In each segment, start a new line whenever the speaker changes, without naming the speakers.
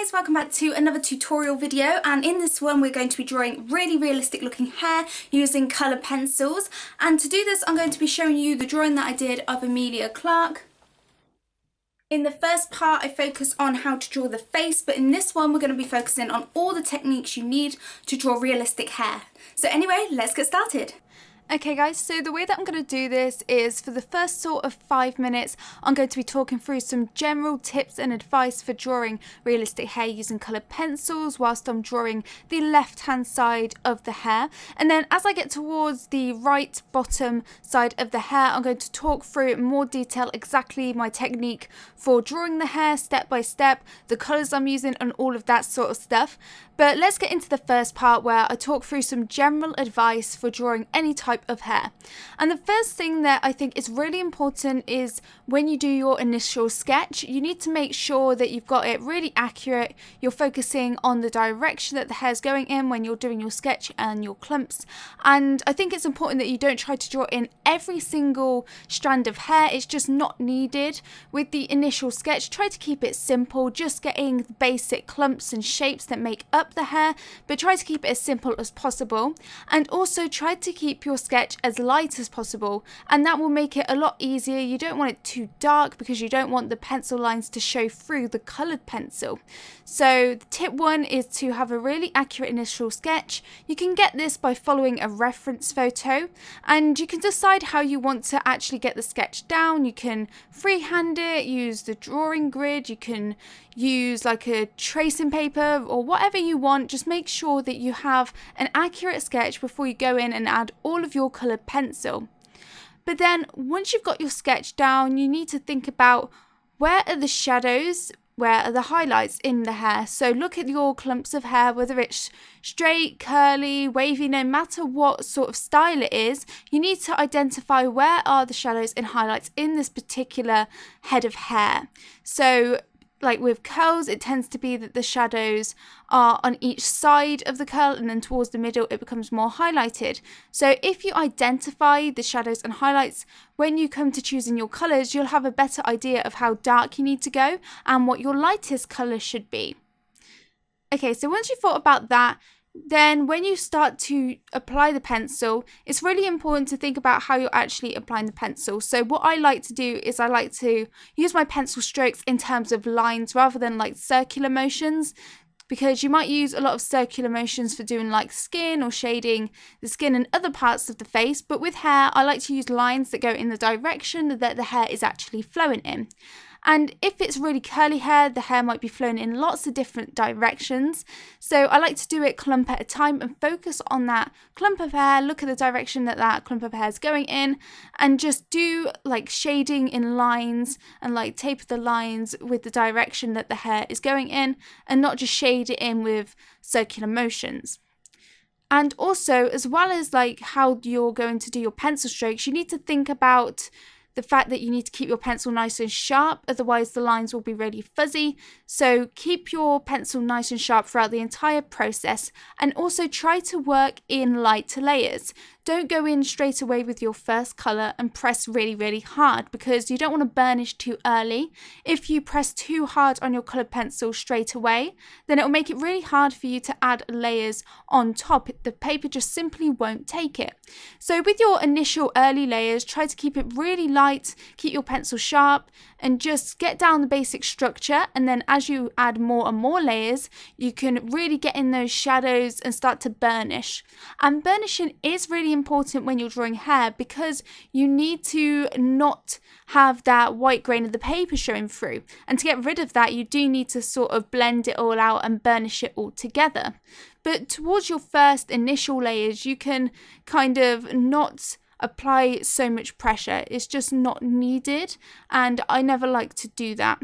guys, welcome back to another tutorial video, and in this one we're going to be drawing really realistic looking hair using colour pencils. And to do this I'm going to be showing you the drawing that I did of Emilia Clarke. In the first part I focus on how to draw the face, but in this one we're going to be focusing on all the techniques you need to draw realistic hair. So anyway, let's get started. Okay guys, so the way that I'm going to do this is for the first sort of 5 minutes I'm going to be talking through some general tips and advice for drawing realistic hair using coloured pencils whilst I'm drawing the left hand side of the hair, and then as I get towards the right bottom side of the hair I'm going to talk through in more detail exactly my technique for drawing the hair step by step, the colours I'm using and all of that sort of stuff. But let's get into the first part where I talk through some general advice for drawing any type of hair. And the first thing that I think is really important is when you do your initial sketch, you need to make sure that you've got it really accurate. You're focusing on the direction that the hair is going in when you're doing your sketch and your clumps. And I think it's important that you don't try to draw in every single strand of hair. It's just not needed. With the initial sketch, try to keep it simple, just getting the basic clumps and shapes that make up the hair, but try to keep it as simple as possible, and also try to keep your sketch as light as possible, and that will make it a lot easier. You don't want it too dark because you don't want the pencil lines to show through the coloured pencil. So tip 1 is to have a really accurate initial sketch. You can get this by following a reference photo, and you can decide how you want to actually get the sketch down. You can freehand it, use the drawing grid, you can use like a tracing paper or whatever you want. Just make sure that you have an accurate sketch before you go in and add all of your coloured pencil. But then once you've got your sketch down, you need to think about where are the shadows, where are the highlights in the hair. So look at your clumps of hair, whether it's straight, curly, wavy, no matter what sort of style it is, you need to identify where are the shadows and highlights in this particular head of hair. So like with curls, it tends to be that the shadows are on each side of the curl, and then towards the middle it becomes more highlighted. So if you identify the shadows and highlights, when you come to choosing your colours, you'll have a better idea of how dark you need to go and what your lightest colour should be. Okay, so once you've thought about that, then when you start to apply the pencil, it's really important to think about how you're actually applying the pencil. So what I like to do is I like to use my pencil strokes in terms of lines rather than like circular motions, because you might use a lot of circular motions for doing like skin or shading the skin and other parts of the face, but with hair I like to use lines that go in the direction that the hair is actually flowing in. And if it's really curly hair, the hair might be flowing in lots of different directions. So I like to do it clump at a time and focus on that clump of hair, look at the direction that that clump of hair is going in, and just do like shading in lines and like taper the lines with the direction that the hair is going in, and not just shade it in with circular motions. And also, as well as like how you're going to do your pencil strokes, you need to think about the fact that you need to keep your pencil nice and sharp, otherwise the lines will be really fuzzy. So keep your pencil nice and sharp throughout the entire process, and also try to work in lighter layers. Don't go in straight away with your first colour and press really hard, because you don't want to burnish too early. If you press too hard on your coloured pencil straight away, then it will make it really hard for you to add layers on top. The paper just simply won't take it. So with your initial early layers, try to keep it really light, keep your pencil sharp, and just get down the basic structure. And then as you add more and more layers, you can really get in those shadows and start to burnish. And burnishing is really important when you're drawing hair, because you need to not have that white grain of the paper showing through, and to get rid of that you do need to sort of blend it all out and burnish it all together. But towards your first initial layers you can kind of not apply so much pressure. It's just not needed, and I never like to do that.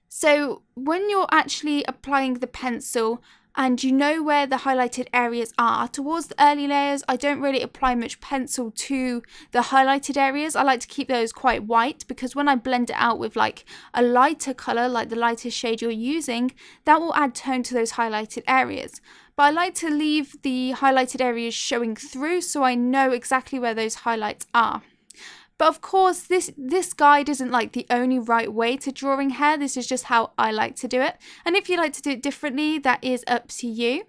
So when you're actually applying the pencil and you know where the highlighted areas are, towards the early layers I don't really apply much pencil to the highlighted areas. I like to keep those quite white, because when I blend it out with like a lighter colour, like the lightest shade you're using, that will add tone to those highlighted areas. But I like to leave the highlighted areas showing through so I know exactly where those highlights are. But of course, this guide isn't like the only right way to drawing hair. This is just how I like to do it. And if you like to do it differently, that is up to you.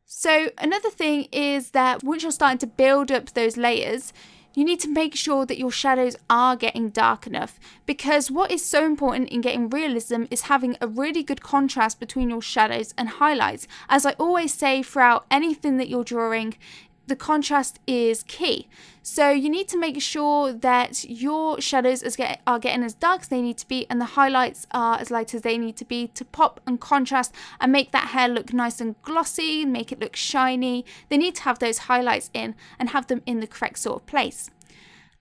So another thing is that once you're starting to build up those layers, you need to make sure that your shadows are getting dark enough, because what is so important in getting realism is having a really good contrast between your shadows and highlights. As I always say throughout anything that you're drawing, the contrast is key. So you need to make sure that your shadows are getting as dark as they need to be, and the highlights are as light as they need to be to pop and contrast and make that hair look nice and glossy, make it look shiny. They need to have those highlights in and have them in the correct sort of place.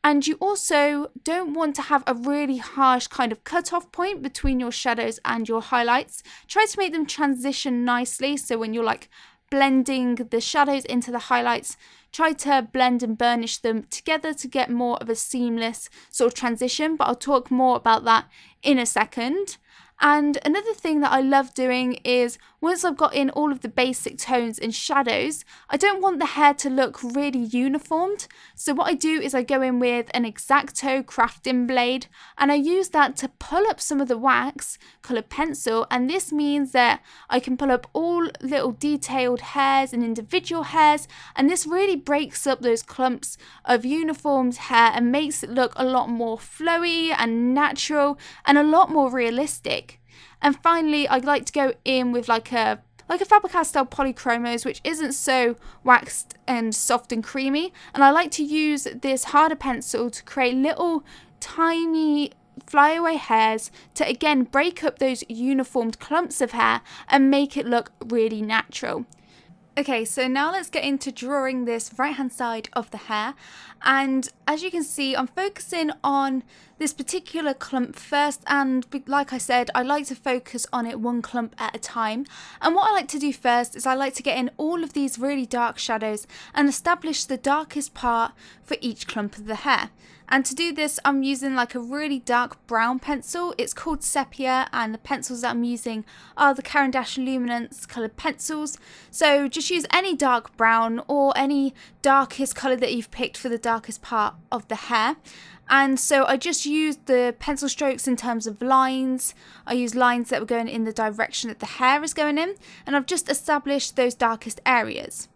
And you also don't want to have a really harsh kind of cut-off point between your shadows and your highlights. Try to make them transition nicely, so when you're like blending the shadows into the highlights, try to blend and burnish them together to get more of a seamless sort of transition, but I'll talk more about that in a second. And another thing that I love doing is once I've got in all of the basic tones and shadows, I don't want the hair to look really uniformed. So what I do is I go in with an x-acto crafting blade, and I use that to pull up some of the wax colored pencil. And this means that I can pull up all little detailed hairs and individual hairs, and this really breaks up those clumps of uniformed hair and makes it look a lot more flowy and natural and a lot more realistic. And finally, I like to go in with like a Faber-Castell polychromos, which isn't so waxed and soft and creamy. And I like to use this harder pencil to create little tiny flyaway hairs to again break up those uniformed clumps of hair and make it look really natural. Okay, so now let's get into drawing this right hand side of the hair, and as you can see, I'm focusing on this particular clump first, and like I said, I like to focus on it one clump at a time. And what I like to do first is I like to get in all of these really dark shadows and establish the darkest part for each clump of the hair. And to do this, I'm using like a really dark brown pencil. It's called Sepia, and the pencils that I'm using are the Caran d'Ache Luminance coloured pencils. So just use any dark brown or any darkest colour that you've picked for the darkest part of the hair. And so I just used the pencil strokes in terms of lines. I used lines that were going in the direction that the hair is going in, and I've just established those darkest areas.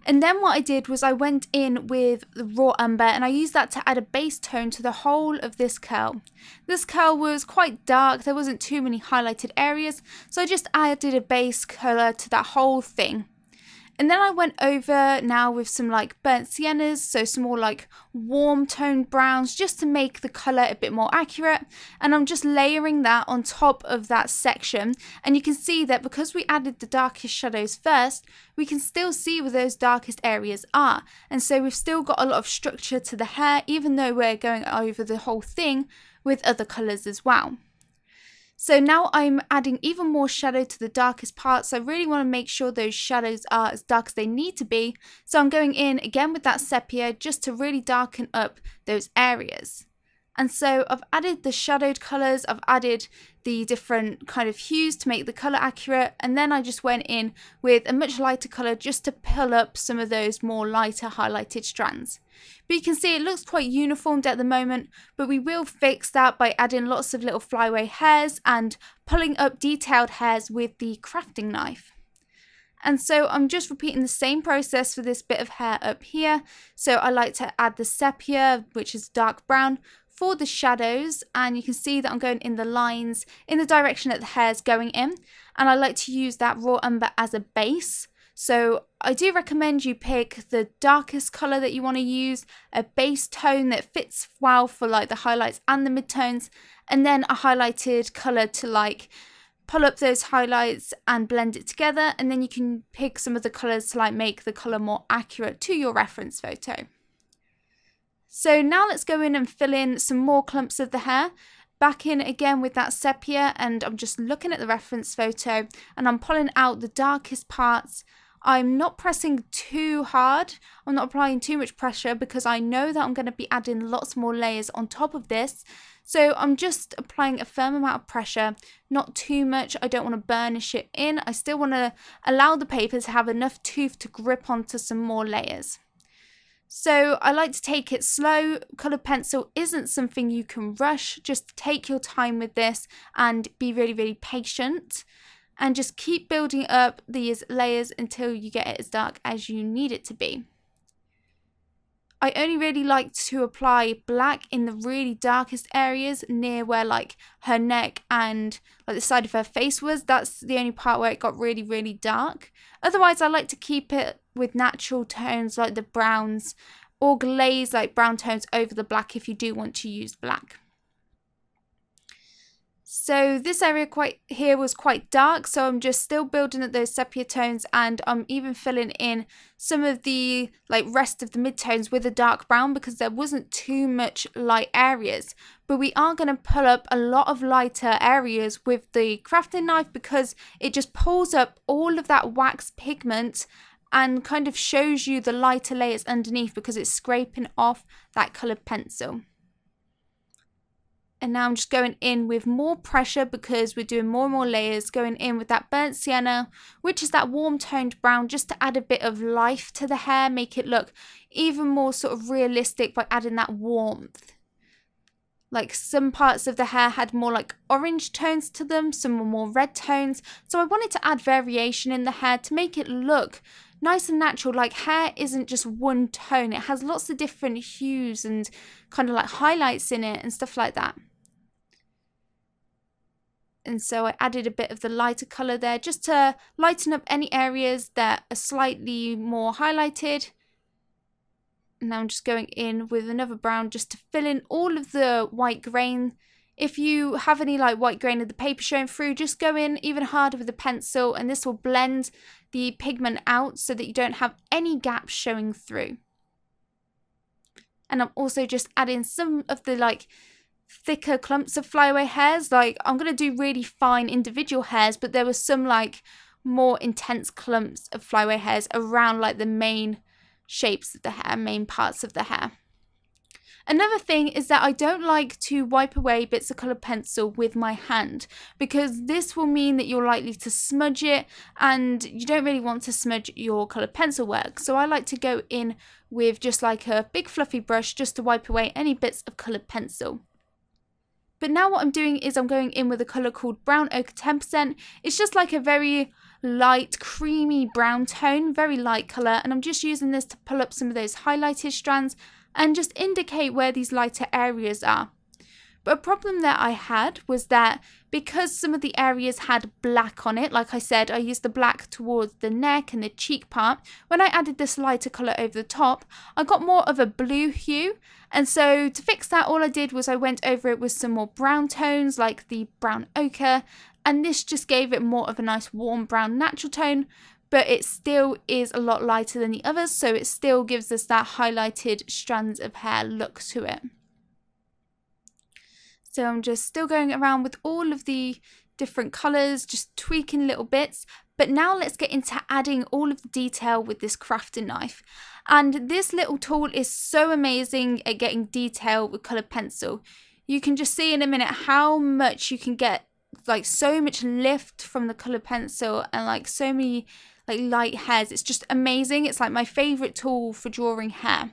And then what I did was I went in with the raw umber, and I used that to add a base tone to the whole of this curl. This curl was quite dark, there wasn't too many highlighted areas, so I just added a base colour to that whole thing. And then I went over now with some like burnt siennas, so some more like warm toned browns, just to make the colour a bit more accurate. And I'm just layering that on top of that section. And you can see that because we added the darkest shadows first, we can still see where those darkest areas are. And so we've still got a lot of structure to the hair, even though we're going over the whole thing with other colours as well. So now I'm adding even more shadow to the darkest parts. I really want to make sure those shadows are as dark as they need to be. So I'm going in again with that sepia just to really darken up those areas. And so I've added the shadowed colours, I've added the different kind of hues to make the colour accurate, and then I just went in with a much lighter colour just to pull up some of those more lighter highlighted strands. But you can see it looks quite uniformed at the moment, but we will fix that by adding lots of little flyaway hairs and pulling up detailed hairs with the crafting knife. And so I'm just repeating the same process for this bit of hair up here. So I like to add the sepia, which is dark brown, for the shadows, and you can see that I'm going in the lines in the direction that the hair is going in, and I like to use that raw umber as a base. So I do recommend you pick the darkest colour that you want to use, a base tone that fits well for like the highlights and the midtones, and then a highlighted colour to like pull up those highlights and blend it together, and then you can pick some of the colours to like make the colour more accurate to your reference photo. So now let's go in and fill in some more clumps of the hair. Back in again with that sepia, and I'm just looking at the reference photo and I'm pulling out the darkest parts. I'm not pressing too hard, I'm not applying too much pressure because I know that I'm going to be adding lots more layers on top of this. So I'm just applying a firm amount of pressure, not too much. I don't want to burnish it in. I still want to allow the paper to have enough tooth to grip onto some more layers. So I like to take it slow. Coloured pencil isn't something you can rush. Just take your time with this and be really, really patient. And just keep building up these layers until you get it as dark as you need it to be. I only really like to apply black in the really darkest areas near where like her neck and like the side of her face was. That's the only part where it got really, really dark. Otherwise, I like to keep it with natural tones like the browns, or glaze like brown tones over the black if you do want to use black. So this area here was quite dark, so I'm just still building up those sepia tones, and I'm even filling in some of the like rest of the midtones with a dark brown because there wasn't too much light areas. But we are going to pull up a lot of lighter areas with the crafting knife because it just pulls up all of that wax pigment and kind of shows you the lighter layers underneath because it's scraping off that coloured pencil. And now I'm just going in with more pressure because we're doing more and more layers, going in with that burnt sienna, which is that warm toned brown, just to add a bit of life to the hair, make it look even more sort of realistic by adding that warmth. Like some parts of the hair had more like orange tones to them, some were more red tones. So I wanted to add variation in the hair to make it look nice and natural. Like hair isn't just one tone, it has lots of different hues and kind of like highlights in it and stuff like that. And so I added a bit of the lighter colour there just to lighten up any areas that are slightly more highlighted. And now I'm just going in with another brown just to fill in all of the white grain. If you have any like white grain of the paper showing through, just go in even harder with the pencil and this will blend the pigment out so that you don't have any gaps showing through. And I'm also just adding some of the like thicker clumps of flyaway hairs. Like I'm going to do really fine individual hairs, but there were some like more intense clumps of flyaway hairs around like the main shapes of the hair, main parts of the hair. Another thing is that I don't like to wipe away bits of coloured pencil with my hand because this will mean that you're likely to smudge it and you don't really want to smudge your coloured pencil work. So I like to go in with just like a big fluffy brush just to wipe away any bits of coloured pencil. But now what I'm doing is I'm going in with a colour called Brown Ochre 10%. It's just like a very light, creamy brown tone, very light colour. And I'm just using this to pull up some of those highlighted strands and just indicate where these lighter areas are. But a problem that I had was that because some of the areas had black on it, like I said, I used the black towards the neck and the cheek part. When I added this lighter colour over the top, I got more of a blue hue. And so to fix that, all I did was I went over it with some more brown tones, like the brown ochre. And this just gave it more of a nice warm brown natural tone. But it still is a lot lighter than the others. So it still gives us that highlighted strands of hair look to it. So I'm just still going around with all of the different colours, just tweaking little bits. But now let's get into adding all of the detail with this crafting knife. And this little tool is so amazing at getting detail with coloured pencil. You can just see in a minute how much you can get, like so much lift from the coloured pencil and like so many like light hairs. It's just amazing. It's like my favourite tool for drawing hair.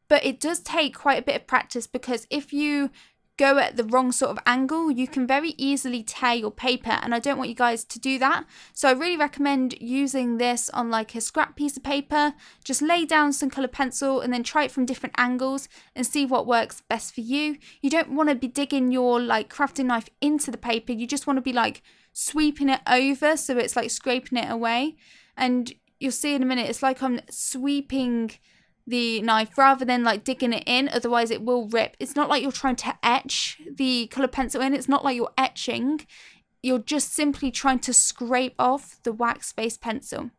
But it does take quite a bit of practice because if you go at the wrong sort of angle, you can very easily tear your paper, and I don't want you guys to do that. So I really recommend using this on like a scrap piece of paper. Just lay down some coloured pencil and then try it from different angles and see what works best for you. You don't want to be digging your like crafting knife into the paper, you just want to be like sweeping it over so it's like scraping it away. And you'll see in a minute, it's like I'm sweeping the knife rather than like digging it in, otherwise it will rip. It's not like you're trying to etch the coloured pencil in, it's not like you're etching, you're just simply trying to scrape off the wax-based pencil.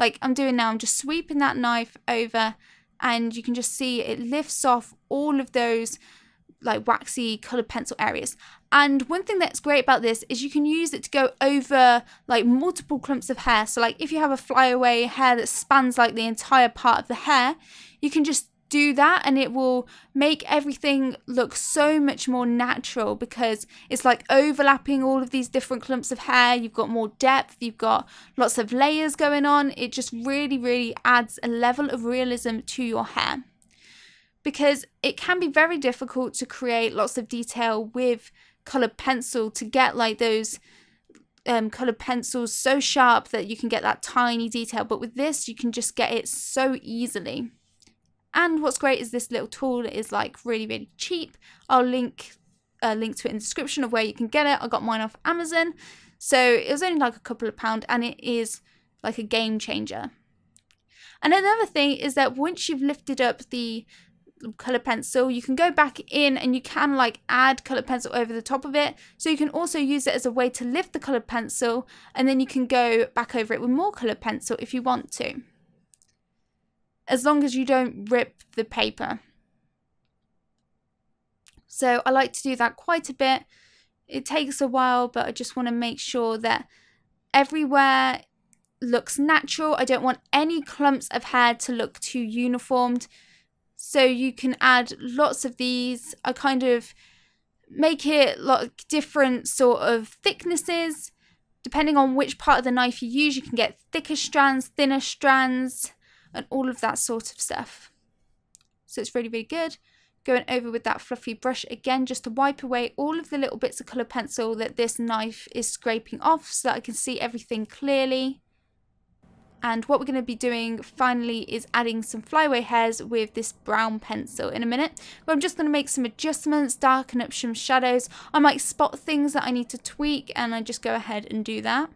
Like I'm doing now, I'm just sweeping that knife over and you can just see it lifts off all of those like waxy coloured pencil areas. And one thing that's great about this is you can use it to go over like multiple clumps of hair. So like if you have a flyaway hair that spans like the entire part of the hair, you can just do that, and it will make everything look so much more natural because it's like overlapping all of these different clumps of hair. You've got more depth, you've got lots of layers going on. It just really adds a level of realism to your hair, because it can be very difficult to create lots of detail with colored pencil, to get like those colored pencils so sharp that you can get that tiny detail, but with this you can just get it so easily. And what's great is this little tool is like really cheap. I'll link to it in the description of where you can get it. I got mine off Amazon, so it was only like a couple of pounds, and it is like a game changer. And another thing is that once you've lifted up the colour pencil, you can go back in and you can like add coloured pencil over the top of it. So you can also use it as a way to lift the coloured pencil, and then you can go back over it with more coloured pencil if you want to, as long as you don't rip the paper. So I like to do that quite a bit. It takes a while, but I just want to make sure that everywhere looks natural. I don't want any clumps of hair to look too uniformed. So you can add lots of these. I kind of make it like different sort of thicknesses. Depending on which part of the knife you use, you can get thicker strands, thinner strands, and all of that sort of stuff. So it's really good. Going over with that fluffy brush again, just to wipe away all of the little bits of colored pencil that this knife is scraping off, so that I can see everything clearly. And what we're going to be doing finally is adding some flyaway hairs with this brown pencil in a minute. But I'm just going to make some adjustments, darken up some shadows. I might spot things that I need to tweak, and I just go ahead and do that.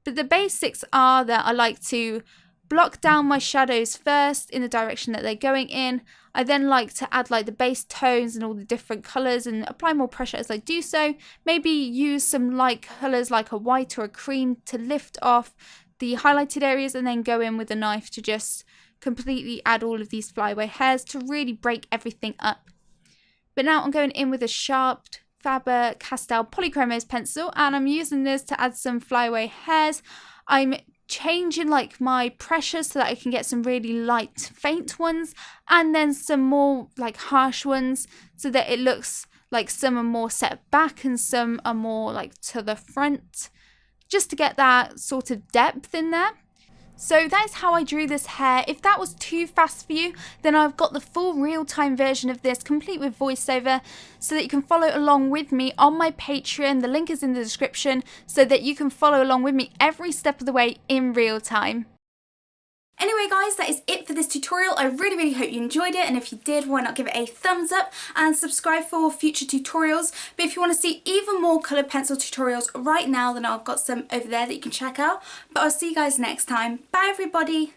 But the basics are that I like to block down my shadows first in the direction that they're going in. I then like to add like the base tones and all the different colours and apply more pressure as I do so. Maybe use some light colours like a white or a cream to lift off the highlighted areas, and then go in with a knife to just completely add all of these flyaway hairs to really break everything up. But now I'm going in with a sharp Faber-Castell Polychromos pencil, and I'm using this to add some flyaway hairs. I'm changing like my pressure so that I can get some really light faint ones, and then some more like harsh ones, so that it looks like some are more set back and some are more like to the front, just to get that sort of depth in there. So that is how I drew this hair. If that was too fast for you, then I've got the full real-time version of this, complete with voiceover, so that you can follow along with me on my Patreon. The link is in the description, so that you can follow along with me every step of the way in real time. Anyway guys, that is it for this tutorial. I really hope you enjoyed it, and if you did, why not give it a thumbs up and subscribe for future tutorials. But if you want to see even more coloured pencil tutorials right now, then I've got some over there that you can check out. But I'll see you guys next time. Bye everybody!